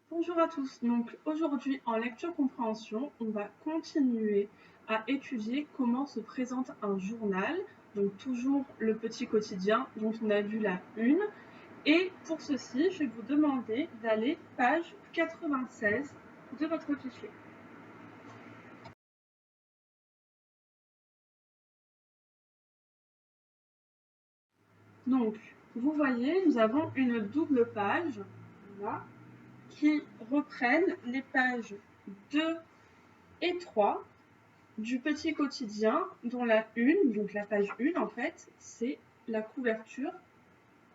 Bonjour à tous, donc aujourd'hui en lecture-compréhension, on va continuer à étudier comment se présente un journal, donc toujours le petit quotidien dont on a vu la une. Et pour ceci, je vais vous demander d'aller page 96 de votre fichier. Donc, vous voyez, nous avons une double page, voilà, qui reprennent les pages 2 et 3 du petit quotidien dont la une, donc la page 1 en fait, c'est la couverture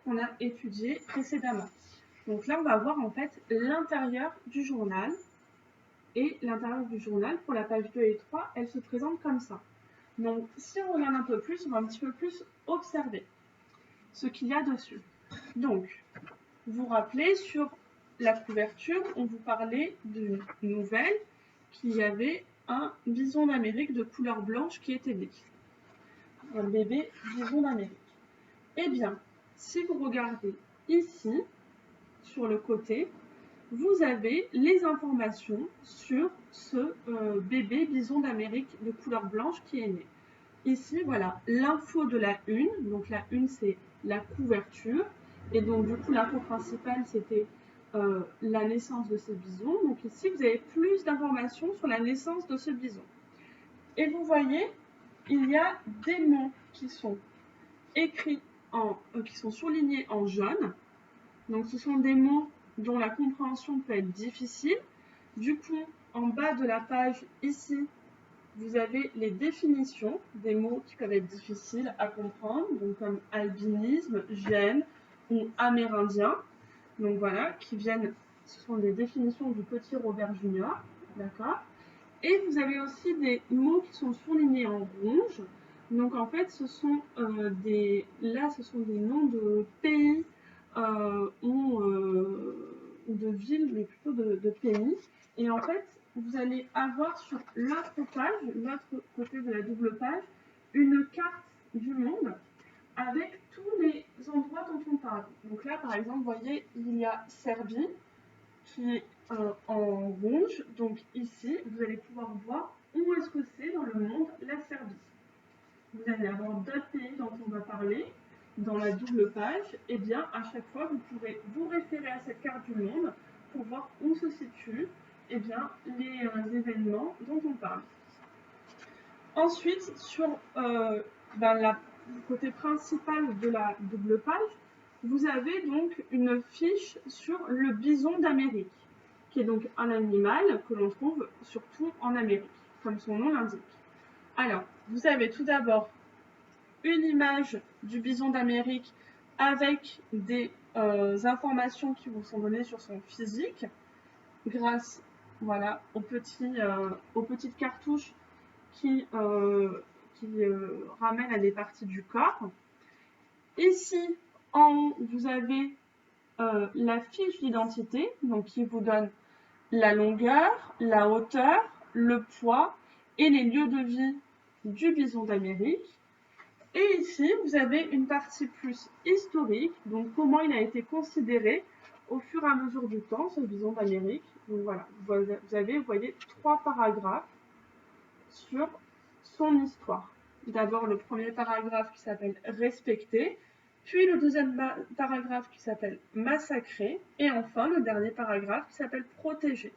qu'on a étudiée précédemment. Donc là, on va voir en fait l'intérieur du journal. Et l'intérieur du journal, pour la page 2 et 3, elle se présente comme ça. Donc si on regarde un peu plus, on va un petit peu plus observer ce qu'il y a dessus. Donc, vous vous rappelez, sur la couverture, on vous parlait d'une nouvelle qu'il y avait un bison d'Amérique de couleur blanche qui était né. Un bébé bison d'Amérique. Eh bien, si vous regardez ici, sur le côté, vous avez les informations sur ce bébé bison d'Amérique de couleur blanche qui est né. Ici, voilà, l'info de la une. Donc la une, c'est la couverture. Et donc, du coup, l'info principale, c'était la naissance de ce bison. Donc ici, vous avez plus d'informations sur la naissance de ce bison. Et vous voyez, il y a des mots qui sont écrits qui sont surlignés en jaune. Donc ce sont des mots dont la compréhension peut être difficile. Du coup, en bas de la page, ici, vous avez les définitions des mots qui peuvent être difficiles à comprendre, donc comme albinisme, gène ou amérindien. Donc voilà, ce sont des définitions du petit Robert Junior, d'accord. Et vous avez aussi des mots qui sont surlignés en rouge. Donc en fait, ce sont des noms de pays ou de villes, mais plutôt de pays. Et en fait, vous allez avoir sur l'autre page, l'autre côté de la double page, une carte du monde avec tous les endroits dont on parle. Donc là, par exemple, vous voyez, il y a Serbie qui est en rouge. Donc ici, vous allez pouvoir voir où est-ce que c'est dans le monde la Serbie. Vous allez avoir d'autres pays dont on va parler dans la double page. Et bien, à chaque fois, vous pourrez vous référer à cette carte du monde pour voir où se situent les événements dont on parle. Ensuite, sur le côté principal de la double page, vous avez donc une fiche sur le bison d'Amérique, qui est donc un animal que l'on trouve surtout en Amérique, comme son nom l'indique. Alors, vous avez tout d'abord une image du bison d'Amérique avec des informations qui vous sont données sur son physique, grâce voilà, aux petites cartouches qui ramènent à des parties du corps. Ici, en haut, vous avez la fiche d'identité, donc qui vous donne la longueur, la hauteur, le poids et les lieux de vie du bison d'Amérique. Et ici, vous avez une partie plus historique, donc comment il a été considéré au fur et à mesure du temps, ce bison d'Amérique. Donc voilà, vous voyez, 3 paragraphes sur son histoire. D'abord le premier paragraphe qui s'appelle « Respecter », puis le deuxième paragraphe qui s'appelle « Massacrer » et enfin le dernier paragraphe qui s'appelle « Protéger ».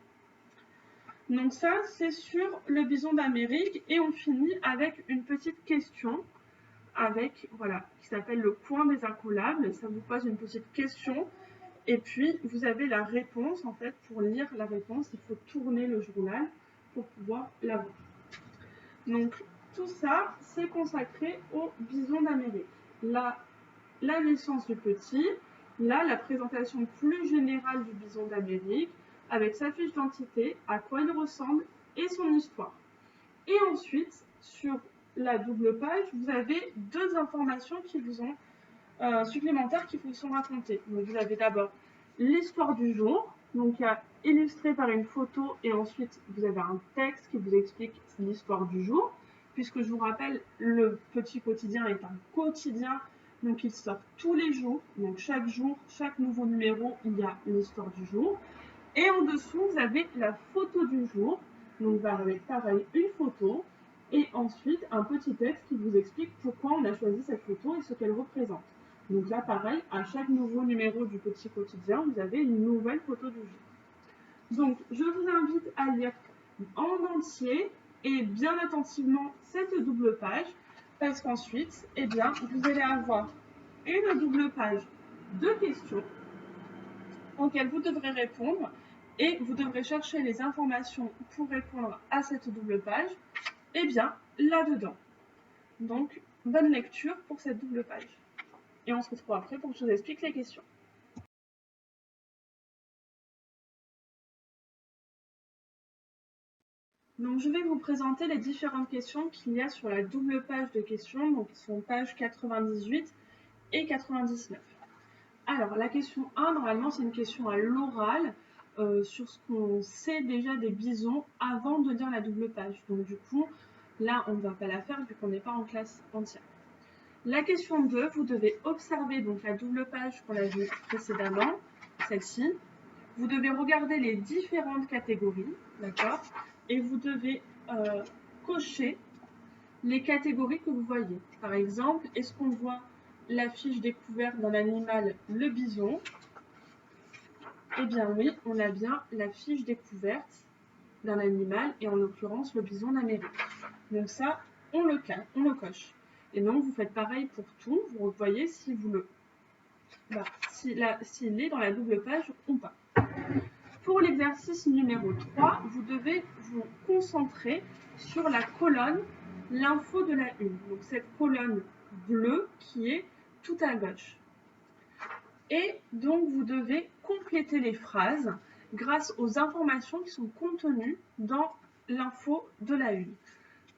Donc ça, c'est sur le bison d'Amérique et on finit avec une petite question qui s'appelle le point des incollables. Ça vous pose une petite question et puis vous avez la réponse. En fait, pour lire la réponse, il faut tourner le journal pour pouvoir la voir. Donc tout ça, c'est consacré au bison d'Amérique. Là, la naissance du petit, là, la présentation plus générale du bison d'Amérique, avec sa fiche d'identité, à quoi il ressemble et son histoire. Et ensuite, sur la double page, vous avez 2 informations qui vous ont supplémentaires qui vous sont racontées. Donc vous avez d'abord l'histoire du jour, donc illustrée par une photo, et ensuite vous avez un texte qui vous explique l'histoire du jour, puisque je vous rappelle, le petit quotidien est un quotidien, donc il sort tous les jours, donc chaque jour, chaque nouveau numéro, il y a l'histoire du jour. Et en dessous, vous avez la photo du jour. Donc, avec pareil, une photo. Et ensuite, un petit texte qui vous explique pourquoi on a choisi cette photo et ce qu'elle représente. Donc là, pareil, à chaque nouveau numéro du petit quotidien, vous avez une nouvelle photo du jour. Donc, je vous invite à lire en entier et bien attentivement cette double page, parce qu'ensuite, eh bien, vous allez avoir une double page de questions auxquelles vous devrez répondre et vous devrez chercher les informations pour répondre à cette double page, eh bien, là-dedans. Donc, bonne lecture pour cette double page. Et on se retrouve après pour que je vous explique les questions. Donc, je vais vous présenter les différentes questions qu'il y a sur la double page de questions, donc qui sont pages 98 et 99. Alors, la question 1, normalement, c'est une question à l'oral sur ce qu'on sait déjà des bisons avant de lire la double page. Donc, du coup, là, on ne va pas la faire vu qu'on n'est pas en classe entière. La question 2, vous devez observer donc la double page qu'on a vue précédemment, celle-ci. Vous devez regarder les différentes catégories, d'accord? Et vous devez cocher les catégories que vous voyez. Par exemple, est-ce qu'on voit la fiche découverte d'un animal, le bison? Eh bien oui, on a bien la fiche découverte d'un animal, et en l'occurrence le bison d'Amérique. Donc ça, on le coche. Et donc vous faites pareil pour tout, vous voyez si vous le... s'il est dans la double page ou pas. Pour l'exercice numéro 3, vous devez vous concentrer sur la colonne l'info de la une. Donc cette colonne bleue qui est tout à gauche. Et donc vous devez compléter les phrases grâce aux informations qui sont contenues dans l'info de la une.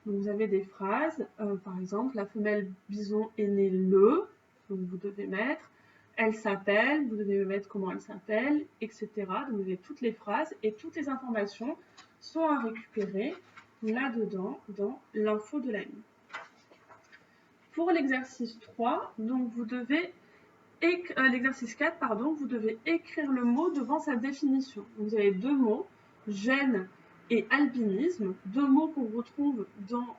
Donc vous avez des phrases, par exemple, la femelle bison est née le, donc vous devez mettre, elle s'appelle, vous devez mettre comment elle s'appelle, etc. Donc vous avez toutes les phrases et toutes les informations sont à récupérer là-dedans, dans l'info de la une. Pour l'exercice 3, donc vous devez l'exercice 4, pardon, vous devez écrire le mot devant sa définition. Vous avez deux mots, gène et albinisme, deux mots qu'on retrouve dans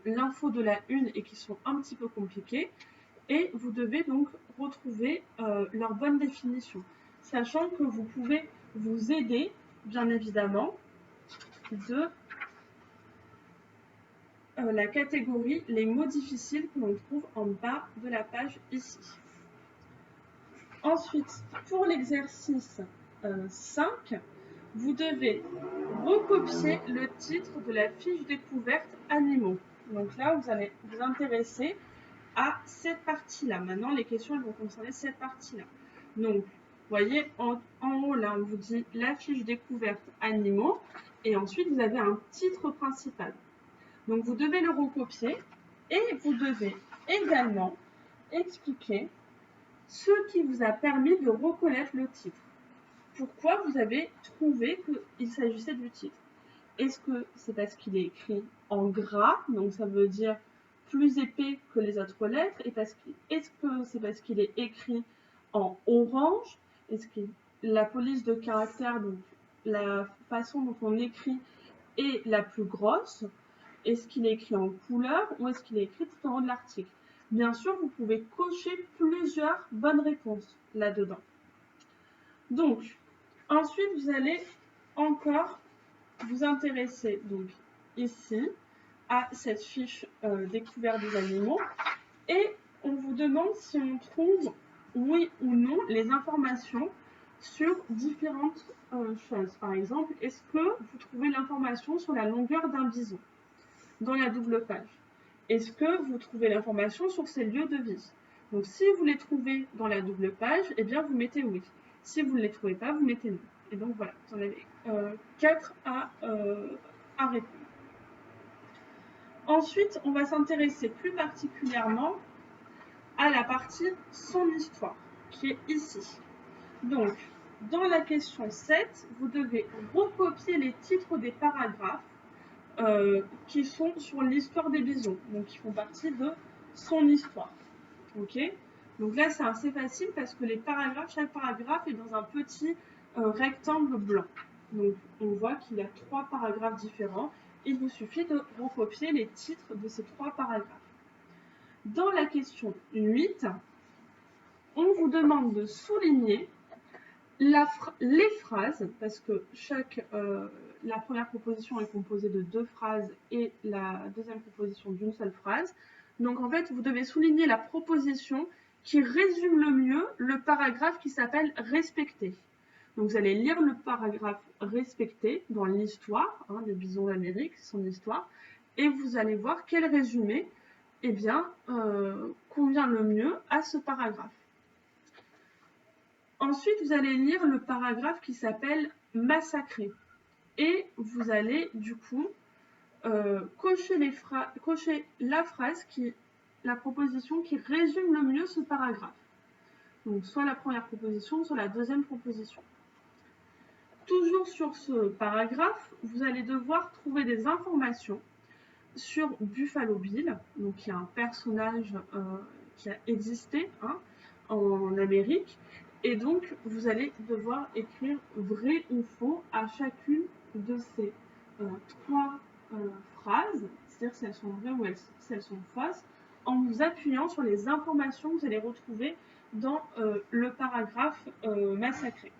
l'info de la une et qui sont un petit peu compliqués. Et vous devez donc retrouver leur bonne définition, sachant que vous pouvez vous aider, bien évidemment, de la catégorie les mots difficiles que l'on trouve en bas de la page ici. Ensuite, pour l'exercice 5, vous devez recopier le titre de la fiche découverte animaux. Donc là, vous allez vous intéresser à cette partie-là. Maintenant, les questions elles vont concerner cette partie-là. Donc, vous voyez, en haut, là, on vous dit la fiche découverte animaux. Et ensuite, vous avez un titre principal. Donc, vous devez le recopier et vous devez également expliquer ce qui vous a permis de reconnaître le titre. Pourquoi vous avez trouvé qu'il s'agissait du titre? Est-ce que c'est parce qu'il est écrit en gras, donc ça veut dire plus épais que les autres lettres? Est-ce que c'est parce qu'il est écrit en orange? Est-ce que la police de caractère, donc la façon dont on écrit, est la plus grosse? Est-ce qu'il est écrit en couleur ou est-ce qu'il est écrit tout en haut de l'article? Bien sûr, vous pouvez cocher plusieurs bonnes réponses là-dedans. Donc, ensuite, vous allez encore vous intéresser donc ici à cette fiche découverte des animaux et on vous demande si on trouve oui ou non les informations sur différentes choses. Par exemple, est-ce que vous trouvez l'information sur la longueur d'un bison dans la double page? Est-ce que vous trouvez l'information sur ses lieux de vie? Donc si vous les trouvez dans la double page, eh bien vous mettez oui. Si vous ne les trouvez pas, vous mettez non. Et donc voilà, vous en avez 4 à répondre. Ensuite, on va s'intéresser plus particulièrement à la partie son histoire, qui est ici. Donc, dans la question 7, vous devez recopier les titres des paragraphes qui sont sur l'histoire des bisons, donc qui font partie de son histoire. Ok? Donc là, c'est assez facile parce que les paragraphes, chaque paragraphe est dans un petit rectangle blanc. Donc on voit qu'il y a 3 paragraphes différents. Il vous suffit de recopier les titres de ces 3 paragraphes. Dans la question 8, on vous demande de souligner les phrases, parce que la première proposition est composée de 2 phrases et la deuxième proposition d'une seule phrase. Donc en fait, vous devez souligner la proposition qui résume le mieux le paragraphe qui s'appelle « Respecter ». Donc vous allez lire le paragraphe « Respecter » dans l'histoire, le bison d'Amérique, son histoire, et vous allez voir quel résumé convient le mieux à ce paragraphe. Ensuite, vous allez lire le paragraphe qui s'appelle « Massacrer » et vous allez du coup cocher la proposition qui résume le mieux ce paragraphe. Donc soit la première proposition, soit la deuxième proposition. Toujours sur ce paragraphe, vous allez devoir trouver des informations sur Buffalo Bill, donc qui est un personnage qui a existé en Amérique. Et donc, vous allez devoir écrire vrai ou faux à chacune de ces 3 phrases, c'est-à-dire si elles sont vraies ou si elles sont fausses, en vous appuyant sur les informations que vous allez retrouver dans le paragraphe massacré.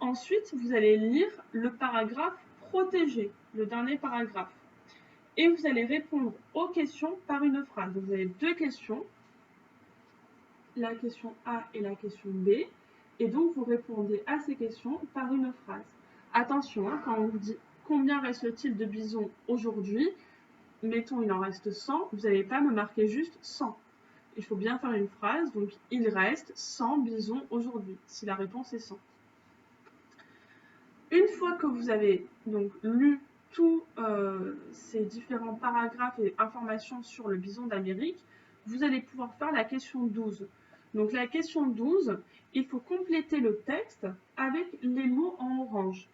Ensuite, vous allez lire le paragraphe protégé, le dernier paragraphe. Et vous allez répondre aux questions par une phrase. Donc, vous avez 2 questions, la question A et la question B. Et donc, vous répondez à ces questions par une phrase. Attention, quand on vous dit combien reste-t-il de bisons aujourd'hui, mettons il en reste 100, vous n'allez pas me marquer juste 100. Il faut bien faire une phrase, donc il reste 100 bisons aujourd'hui, si la réponse est 100. Une fois que vous avez donc lu tous ces différents paragraphes et informations sur le bison d'Amérique, vous allez pouvoir faire la question 12. Donc la question 12, il faut compléter le texte avec les mots en orange.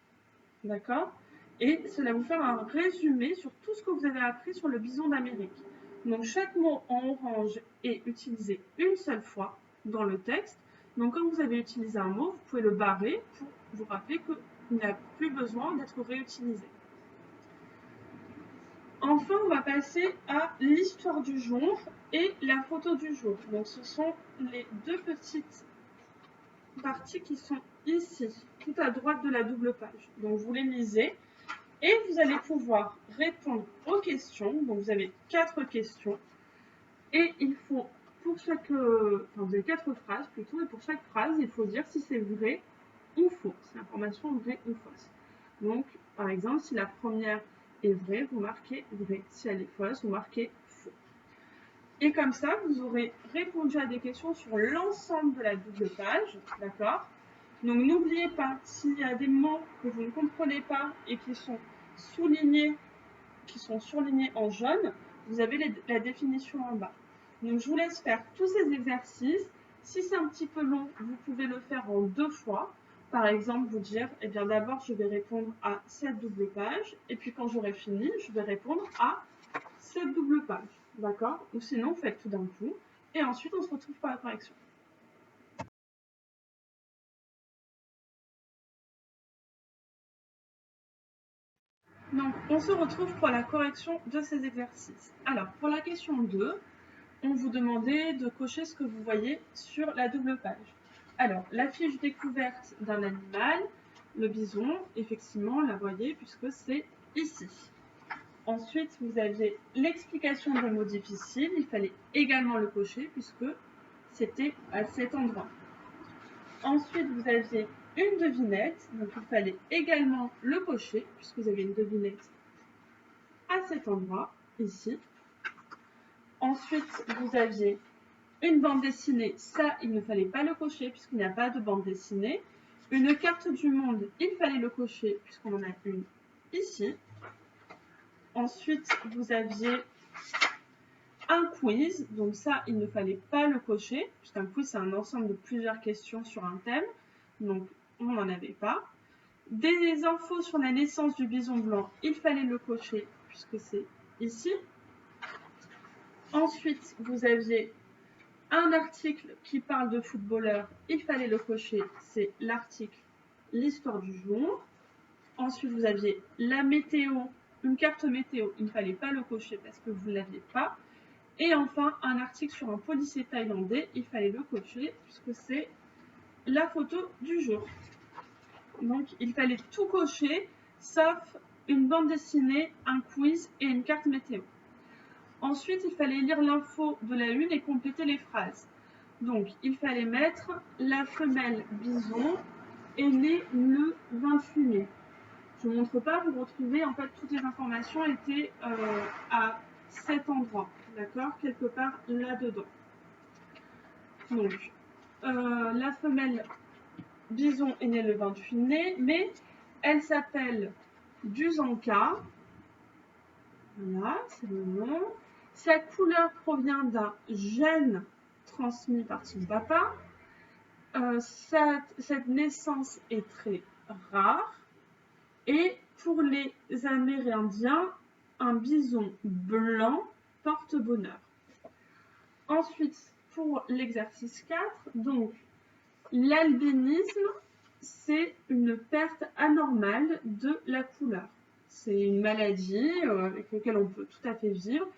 D'accord? Et cela va vous faire un résumé sur tout ce que vous avez appris sur le bison d'Amérique. Donc chaque mot en orange est utilisé une seule fois dans le texte. Donc quand vous avez utilisé un mot, vous pouvez le barrer pour vous rappeler qu'il n'a plus besoin d'être réutilisé. Enfin, on va passer à l'histoire du jour et la photo du jour. Donc ce sont les 2 petites parties qui sont ici, tout à droite de la double page. Donc vous les lisez et vous allez pouvoir répondre aux questions. Donc vous avez 4 questions et il faut vous avez 4 phrases plutôt, et pour chaque phrase, il faut dire si c'est vrai ou faux, si l'information est vraie ou fausse. Donc, par exemple, si la première est vraie, vous marquez vrai. Si elle est fausse, vous marquez faux. Et comme ça, vous aurez répondu à des questions sur l'ensemble de la double page, d'accord? Donc, n'oubliez pas, s'il y a des mots que vous ne comprenez pas et qui sont surlignés en jaune, vous avez la définition en bas. Donc, je vous laisse faire tous ces exercices. Si c'est un petit peu long, vous pouvez le faire en 2 fois. Par exemple, vous dire, eh bien d'abord, je vais répondre à cette double page. Et puis, quand j'aurai fini, je vais répondre à cette double page. D'accord? Ou sinon, vous faites tout d'un coup. Et ensuite, on se retrouve pour la correction. Donc, on se retrouve pour la correction de ces exercices. Alors, pour la question 2, on vous demandait de cocher ce que vous voyez sur la double page. Alors, la fiche découverte d'un animal, le bison, effectivement, la voyez puisque c'est ici. Ensuite, vous avez l'explication des mots difficiles, il fallait également le cocher puisque c'était à cet endroit. Ensuite, vous aviez une devinette, donc il fallait également le cocher puisque vous avez une devinette à cet endroit, ici. Ensuite, vous aviez une bande dessinée, ça, il ne fallait pas le cocher puisqu'il n'y a pas de bande dessinée. Une carte du monde, il fallait le cocher puisqu'on en a une ici. Ensuite, vous aviez un quiz, donc ça, il ne fallait pas le cocher puisqu'un quiz, c'est un ensemble de plusieurs questions sur un thème, donc on n'en avait pas. Des infos sur la naissance du bison blanc, il fallait le cocher puisque c'est ici. Ensuite, vous aviez un article qui parle de footballeur, il fallait le cocher, c'est l'article l'histoire du jour. Ensuite, vous aviez la météo, une carte météo. Il ne fallait pas le cocher parce que vous ne l'aviez pas. Et enfin, un article sur un policier thaïlandais. Il fallait le cocher puisque c'est la photo du jour. Donc, il fallait tout cocher, sauf une bande dessinée, un quiz et une carte météo. Ensuite, il fallait lire l'info de la une et compléter les phrases. Donc, il fallait mettre la femelle bison est née le 28 mai. Je ne vous montre pas, vous retrouvez en fait toutes les informations étaient à cet endroit, d'accord, quelque part là-dedans. Donc, la femelle bison est née le 28 mai, mais elle s'appelle Duzanka. Voilà, c'est le nom. Sa couleur provient d'un gène transmis par son papa. Cette naissance est très rare. Et pour les Amérindiens, un bison blanc porte bonheur. Ensuite, pour l'exercice 4, donc l'albinisme, c'est une perte anormale de la couleur. C'est une maladie avec laquelle on peut tout à fait vivre,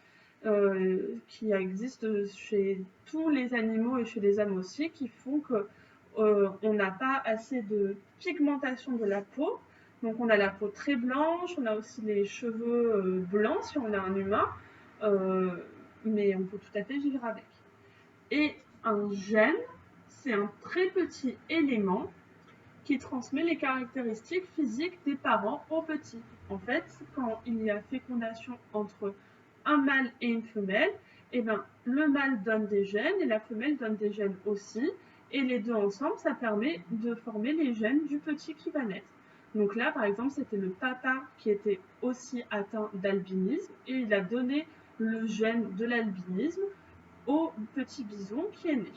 qui existe chez tous les animaux et chez les hommes aussi, qui font qu'on n'a pas assez de pigmentation de la peau. Donc on a la peau très blanche, on a aussi les cheveux blancs si on est un humain, mais on peut tout à fait vivre avec. Et un gène, c'est un très petit élément qui transmet les caractéristiques physiques des parents aux petits. En fait, quand il y a fécondation entre un mâle et une femelle, eh ben, le mâle donne des gènes et la femelle donne des gènes aussi. Et les deux ensemble, ça permet de former les gènes du petit qui va naître. Donc là, par exemple, c'était le papa qui était aussi atteint d'albinisme et il a donné le gène de l'albinisme au petit bison qui est né.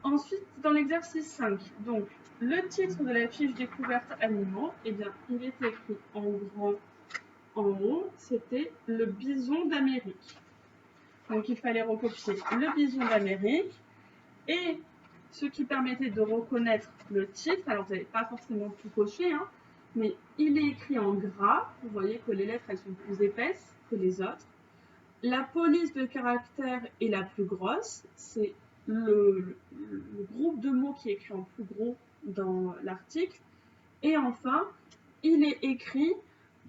Ensuite, dans l'exercice 5, donc le titre de la fiche découverte animaux, eh bien, il est écrit en grand en haut, c'était le bison d'Amérique. Donc il fallait recopier le bison d'Amérique et ce qui permettait de reconnaître le titre. Alors vous n'avez pas forcément tout coché, hein, mais il est écrit en gras. Vous voyez que les lettres elles sont plus épaisses que les autres. La police de caractère est la plus grosse, c'est le groupe de mots qui est écrit en plus gros dans l'article. Et enfin, il est écrit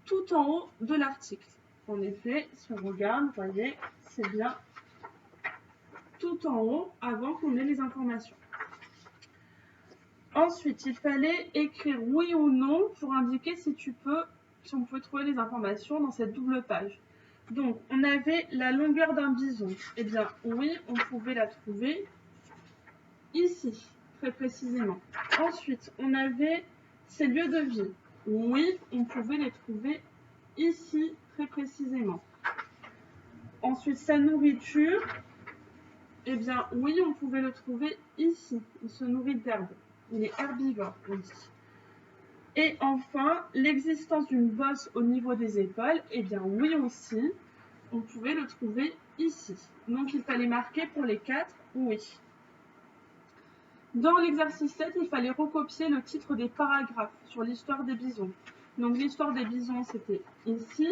tout en haut de l'article. En effet, si on regarde, vous voyez, c'est bien tout en haut avant qu'on ait les informations. Ensuite, il fallait écrire oui ou non pour indiquer si on pouvait trouver les informations dans cette double page. Donc, on avait la longueur d'un bison. Eh bien, oui, on pouvait la trouver ici, très précisément. Ensuite, on avait ses lieux de vie. Oui, on pouvait les trouver ici, très précisément. Ensuite, sa nourriture. Eh bien, oui, on pouvait le trouver ici. Il se nourrit d'herbe. Il est herbivore, on dit. Et enfin, l'existence d'une bosse au niveau des épaules. Eh bien, oui aussi. On pouvait le trouver ici. Donc, il fallait marquer pour les 4, oui. Dans l'exercice 7, il fallait recopier le titre des paragraphes sur l'histoire des bisons. Donc, l'histoire des bisons, c'était ici.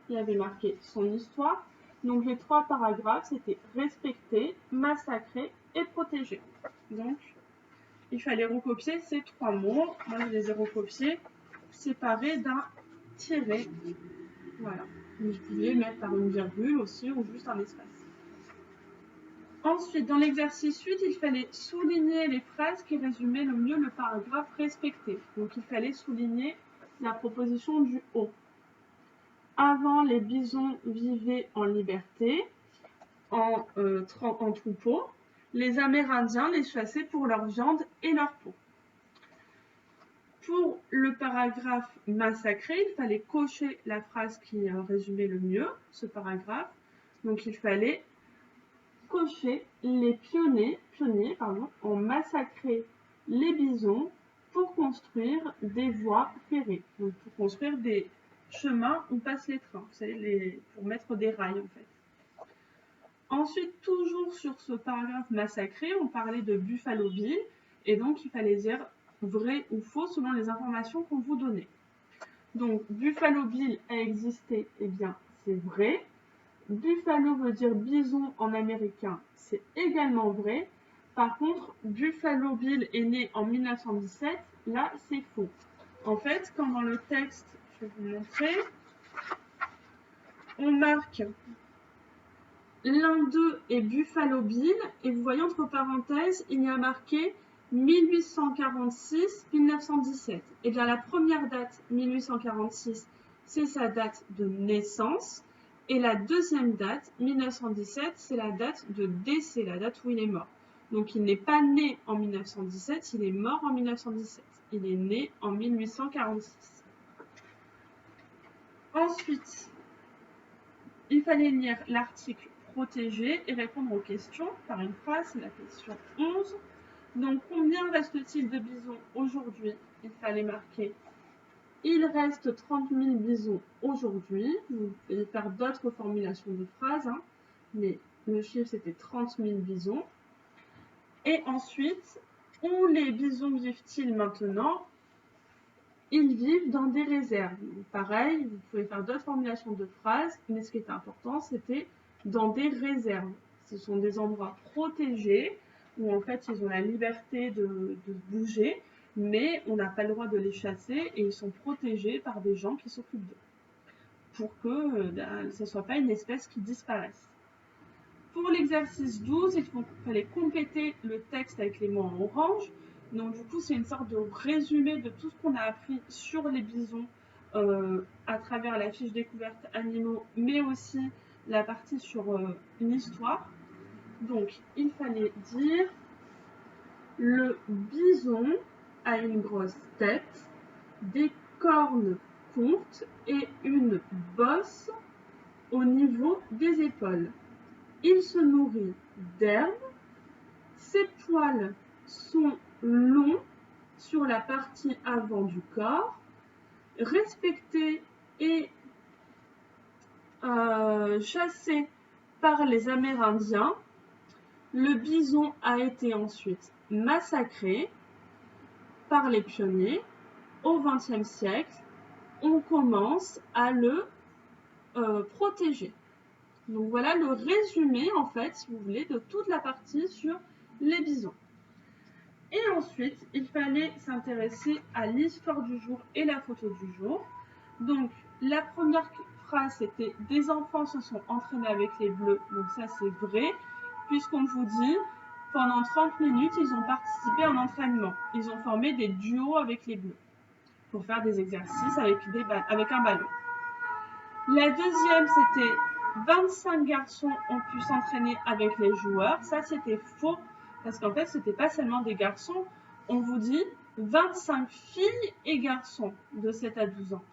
Il y avait marqué son histoire. Donc, les 3 paragraphes, c'était respecter, massacrer et protéger. Donc, il fallait recopier ces 3 mots. Moi, je les ai recopiés séparés d'un tiret. Voilà. Vous pouviez mettre par une virgule aussi ou juste un espace. Ensuite, dans l'exercice 8, il fallait souligner les phrases qui résumaient le mieux le paragraphe respecté. Donc, il fallait souligner la proposition du haut. Avant, les bisons vivaient en liberté, en troupeau. Les Amérindiens les chassaient pour leur viande et leur peau. Pour le paragraphe massacré, il fallait cocher la phrase qui résumait le mieux ce paragraphe. Donc, il fallait cocher les pionniers ont massacré les bisons pour construire des voies ferrées, donc pour construire des chemins où passent les trains, vous savez, pour mettre des rails en fait. Ensuite, toujours sur ce paragraphe massacré, on parlait de Buffalo Bill, et donc il fallait dire vrai ou faux selon les informations qu'on vous donnait. Donc, Buffalo Bill a existé, eh bien, c'est vrai. Buffalo veut dire bison en américain, c'est également vrai. Par contre, Buffalo Bill est né en 1917, là, c'est faux. En fait, quand dans le texte, je vais vous montrer, on marque l'un d'eux est Buffalo Bill, et vous voyez entre parenthèses, il y a marqué 1846-1917. Et bien la première date, 1846, c'est sa date de naissance, et la deuxième date, 1917, c'est la date de décès, la date où il est mort. Donc il n'est pas né en 1917, il est mort en 1917. Il est né en 1846. Ensuite, il fallait lire l'article protégé et répondre aux questions par une phrase, c'est la question 11. Donc, combien reste-t-il de bisons aujourd'hui? Il fallait marquer il reste 30 000 bisons aujourd'hui. Vous pouvez faire d'autres formulations de phrases, hein, mais le chiffre c'était 30 000 bisons. Et ensuite, où les bisons vivent-ils maintenant? Ils vivent dans des réserves. Donc, pareil, vous pouvez faire d'autres formulations de phrases, mais ce qui était important, c'était dans des réserves. Ce sont des endroits protégés où en fait ils ont la liberté de bouger, mais on n'a pas le droit de les chasser et ils sont protégés par des gens qui s'occupent d'eux pour que ce ne soit pas une espèce qui disparaisse. Pour l'exercice 12, il fallait compléter le texte avec les mots en orange. Donc du coup, c'est une sorte de résumé de tout ce qu'on a appris sur les bisons à travers la fiche découverte animaux, mais aussi la partie sur une histoire. Donc, il fallait dire le bison a une grosse tête, des cornes courtes et une bosse au niveau des épaules. Il se nourrit d'herbes, ses poils sont longs sur la partie avant du corps, respecté et chassé par les Amérindiens. Le bison a été ensuite massacré par les pionniers. Au XXe siècle, on commence à le protéger. Donc voilà le résumé, en fait, si vous voulez, de toute la partie sur les bisons. Et ensuite, il fallait s'intéresser à l'histoire du jour et la photo du jour. Donc, la première phrase, c'était « Des enfants se sont entraînés avec les bleus ». Donc ça, c'est vrai, puisqu'on vous dit, pendant 30 minutes, ils ont participé en entraînement. Ils ont formé des duos avec les bleus pour faire des exercices avec un ballon. La deuxième, c'était 25 garçons ont pu s'entraîner avec les joueurs. Ça, c'était faux, parce qu'en fait, ce n'était pas seulement des garçons. On vous dit 25 filles et garçons de 7 à 12 ans.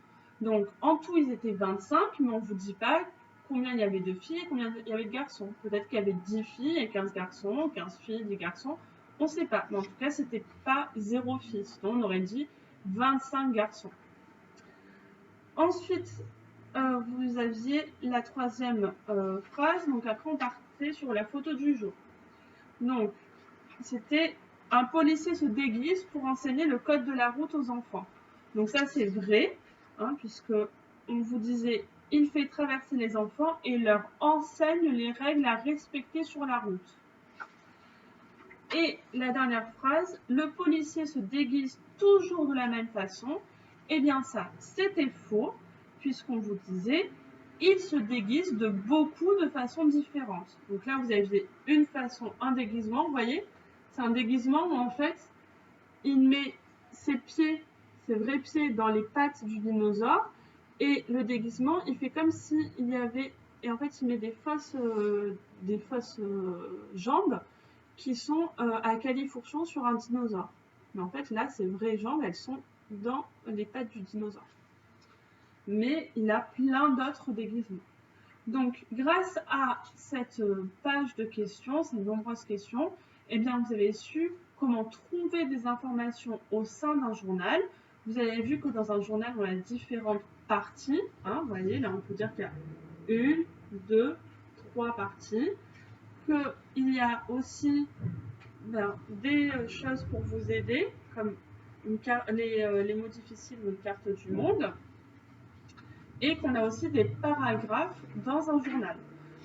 Donc, en tout, ils étaient 25, mais on ne vous dit pas combien il y avait de filles et combien il y avait de garçons. Peut-être qu'il y avait 10 filles et 15 garçons, 15 filles et 10 garçons. On ne sait pas. Mais en tout cas, ce n'était pas 0 filles. Sinon, on aurait dit 25 garçons. Ensuite, vous aviez la troisième phrase. Donc après, on partait sur la photo du jour. Donc, c'était un policier se déguise pour enseigner le code de la route aux enfants. Donc ça, c'est vrai, hein, puisque on vous disait, il fait traverser les enfants et leur enseigne les règles à respecter sur la route. Et la dernière phrase, le policier se déguise toujours de la même façon. Eh bien ça, c'était faux, puisqu'on vous disait, il se déguise de beaucoup de façons différentes. Donc là, vous avez une façon, un déguisement, vous voyez, c'est un déguisement où en fait, il met ses pieds, ses vrais pieds dans les pattes du dinosaure, et le déguisement, il fait comme s'il y avait, et en fait, il met des fausses jambes qui sont à califourchon sur un dinosaure. Mais en fait, là, ces vraies jambes, elles sont dans les pattes du dinosaure. Mais il a plein d'autres déguisements. Donc, grâce à cette page de questions, ces nombreuses questions, eh bien, vous avez su comment trouver des informations au sein d'un journal. Vous avez vu que dans un journal, on a différentes parties. Hein, vous voyez, là, on peut dire qu'il y a 1, 2, 3 parties. Qu'il y a aussi des choses pour vous aider, comme les mots difficiles ou une carte du monde, et qu'on a aussi des paragraphes dans un journal.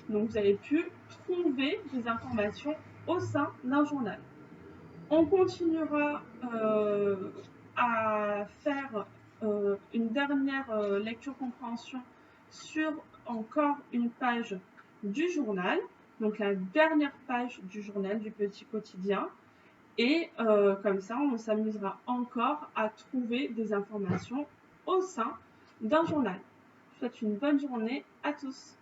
Donc vous avez pu trouver des informations au sein d'un journal. On continuera à faire une dernière lecture-compréhension sur encore une page du journal, donc la dernière page du journal du petit quotidien. Et comme ça, on s'amusera encore à trouver des informations au sein d'un journal. Je vous souhaite une bonne journée à tous.